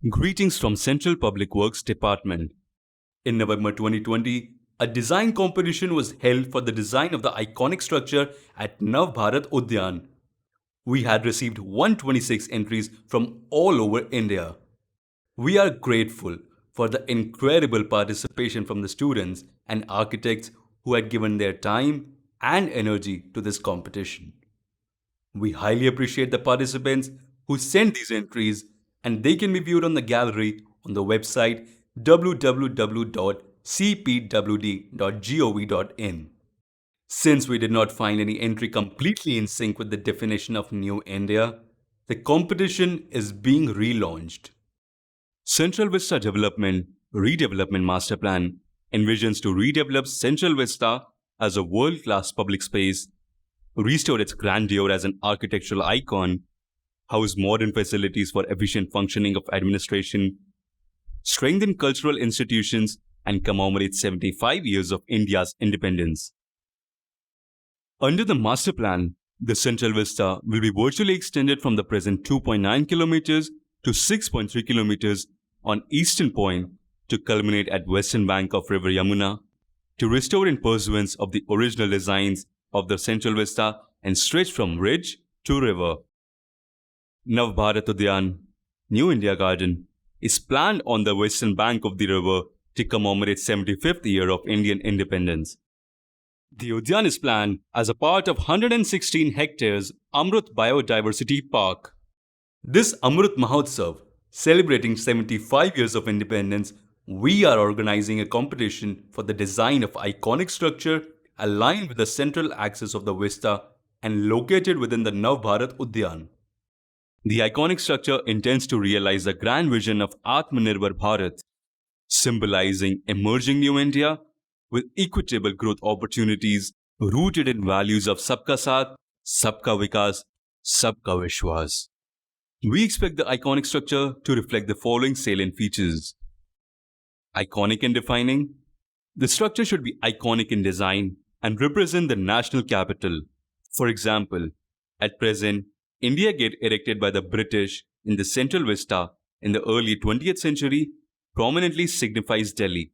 Greetings from Central Public Works Department. In November 2020, a design competition was held for the design of the iconic structure at Nav Bharat Udyan. We had received 126 entries from all over India. We are grateful for the incredible participation from the students and architects who had given their time and energy to this competition. We highly appreciate the participants who sent these entries, and they can be viewed on the gallery on the website www.cpwd.gov.in. Since we did not find any entry completely in sync with the definition of New India, the competition is being relaunched. Central Vista Development Redevelopment Master Plan envisions to redevelop Central Vista as a world-class public space, restore its grandeur as an architectural icon, house modern facilities for efficient functioning of administration, strengthen cultural institutions, and commemorate 75 years of India's independence. Under the master plan, the Central Vista will be virtually extended from the present 2.9 kilometers to 6.3 kilometers on eastern point to culminate at western bank of River Yamuna, to restore in pursuance of the original designs of the Central Vista and stretch from ridge to river. Nav Bharat Udyan, New India Garden, is planned on the western bank of the river to commemorate 75th year of Indian independence. The Udyan is planned as a part of 116 hectares Amrut Biodiversity Park. This Amrut Mahotsav, celebrating 75 years of independence, we are organizing a competition for the design of iconic structure aligned with the central axis of the vista and located within the Nav Bharat Udyan. The iconic structure intends to realize the grand vision of Atmanirbhar Bharat, symbolizing emerging New India with equitable growth opportunities rooted in values of Sabka Saath, Sabka Vikas, Sabka Vishwas. We expect the iconic structure to reflect the following salient features. Iconic and defining. The structure should be iconic in design and represent the national capital. For example, at present, India Gate erected by the British in the Central Vista in the early 20th century prominently signifies Delhi.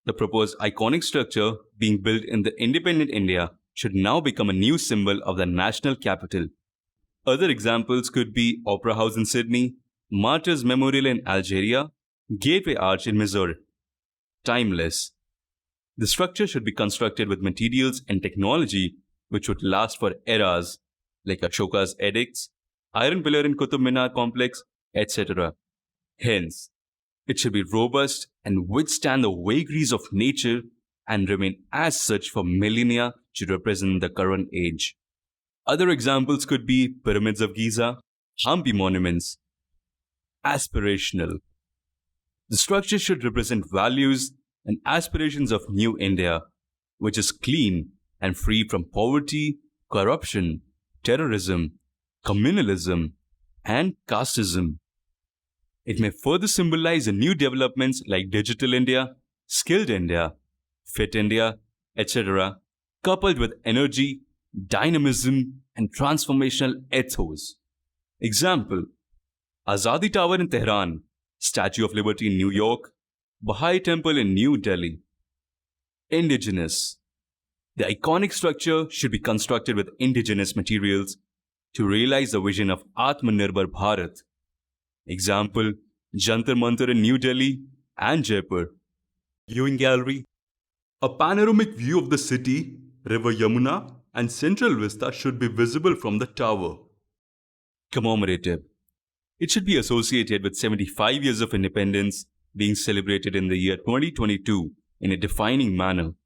The proposed iconic structure being built in the independent India should now become a new symbol of the national capital. Other examples could be Opera House in Sydney, Martyrs Memorial in Algeria, Gateway Arch in Mysore. Timeless. The structure should be constructed with materials and technology which would last for eras, like Ashoka's edicts, Iron Pillar in Qutub Minar complex, etc. Hence, it should be robust and withstand the vagaries of nature and remain as such for millennia to represent the current age. Other examples could be Pyramids of Giza, Hampi monuments. Aspirational. The structure should represent values and aspirations of New India, which is clean and free from poverty, corruption, terrorism, communalism, and casteism. It may further symbolize the new developments like Digital India, Skilled India, Fit India, etc., coupled with energy, dynamism, and transformational ethos. Example: Azadi Tower in Tehran, Statue of Liberty in New York, Baha'i Temple in New Delhi. Indigenous. The iconic structure should be constructed with indigenous materials to realize the vision of Atmanirbhar Bharat. Example: Jantar Mantar in New Delhi and Jaipur. Viewing gallery. A panoramic view of the city, River Yamuna, and Central Vista should be visible from the tower. Commemorative. It should be associated with 75 years of independence being celebrated in the year 2022 in a defining manner.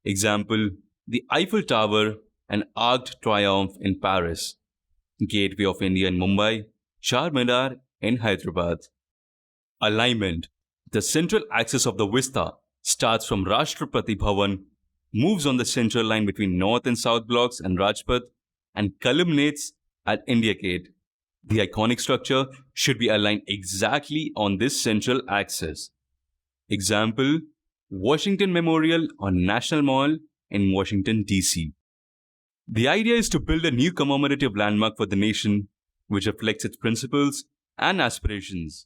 Example: the Eiffel Tower and Arc de Triomphe in Paris, Gateway of India in Mumbai, Charminar in Hyderabad. Alignment. The central axis of the vista starts from Rashtrapati Bhavan, moves on the central line between North and South blocks and Rajpath, and culminates at India Gate. The iconic structure should be aligned exactly on this central axis. Example: Washington Memorial on National Mall in Washington, D.C. The idea is to build a new commemorative landmark for the nation which reflects its principles and aspirations.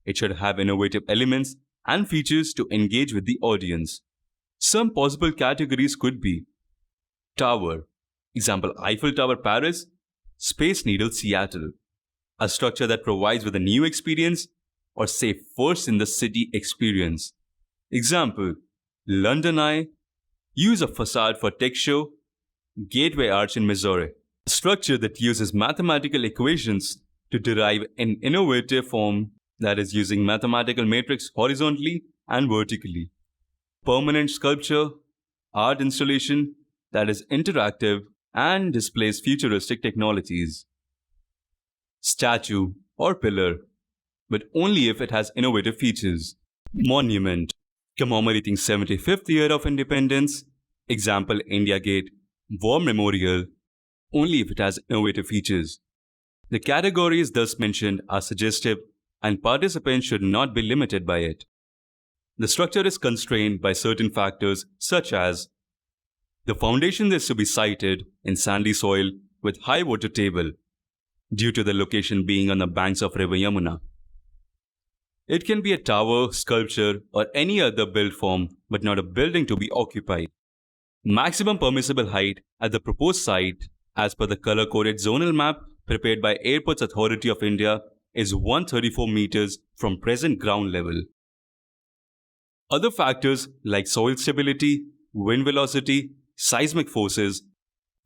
It should have innovative elements and features to engage with the audience. Some possible categories could be Tower, example Eiffel Tower Paris, Space Needle Seattle, a structure that provides with a new experience, or say first in the city experience. Example London Eye, use of facade for tech show, Gateway Arch in Missouri. A structure that uses mathematical equations to derive an innovative form, that is using mathematical matrix horizontally and vertically. Permanent sculpture, art installation that is interactive and displays futuristic technologies. Statue or pillar, but only if it has innovative features. Monument, commemorating 75th year of independence, example India Gate, War Memorial, only if it has innovative features. The categories thus mentioned are suggestive and participants should not be limited by it. The structure is constrained by certain factors such as the foundation is to be sited in sandy soil with high water table due to the location being on the banks of River Yamuna. It can be a tower, sculpture, or any other built form, but not a building to be occupied. Maximum permissible height at the proposed site, as per the color-coded zonal map prepared by Airports Authority of India, is 134 meters from present ground level. Other factors like soil stability, wind velocity, seismic forces,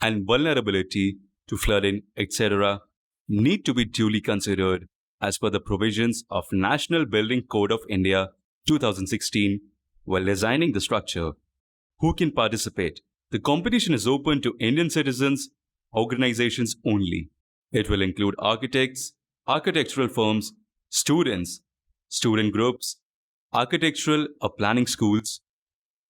and vulnerability to flooding, etc., need to be duly considered as per the provisions of National Building Code of India 2016 while designing the structure. Who can participate? The competition is open to Indian citizens, organizations only. It will include architects, architectural firms, students, student groups, architectural or planning schools,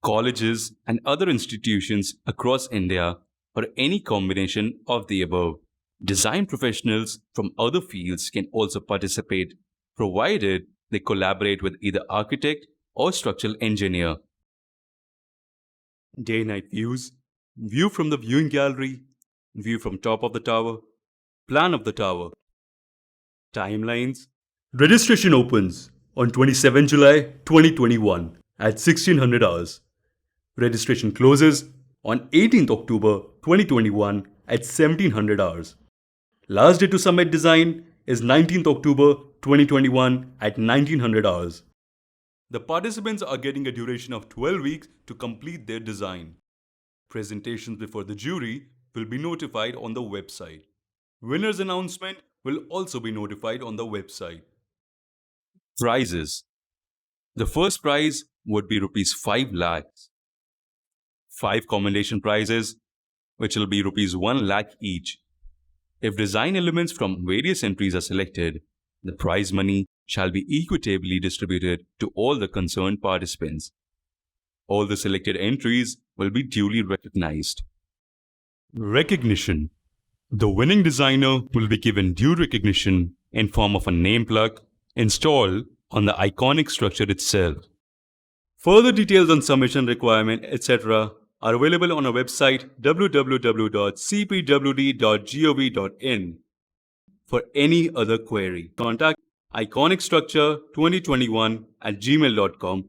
colleges, and other institutions across India, or any combination of the above. Design professionals from other fields can also participate, provided they collaborate with either architect or structural engineer. Day-night views, view from the viewing gallery, view from top of the tower, plan of the tower. Timelines. Registration opens on 27 July 2021 at 1600 hours. Registration closes on 18th October 2021 at 1700 hours. Last day to submit design is 19th October 2021 at 1900 hours. The participants are getting a duration of 12 weeks to complete their design. Presentations before the jury will be notified on the website. Winners' announcement will also be notified on the website. Prizes. The first prize would be rupees 5 lakhs. 5 commendation prizes, which will be rupees 1 lakh each. If design elements from various entries are selected, the prize money shall be equitably distributed to all the concerned participants. All the selected entries will be duly recognized. Recognition. The winning designer will be given due recognition in form of a name plaque installed on the iconic structure itself. Further details on submission requirement, etc. are available on our website www.cpwd.gov.in. For any other query, contact iconicstructure2021@gmail.com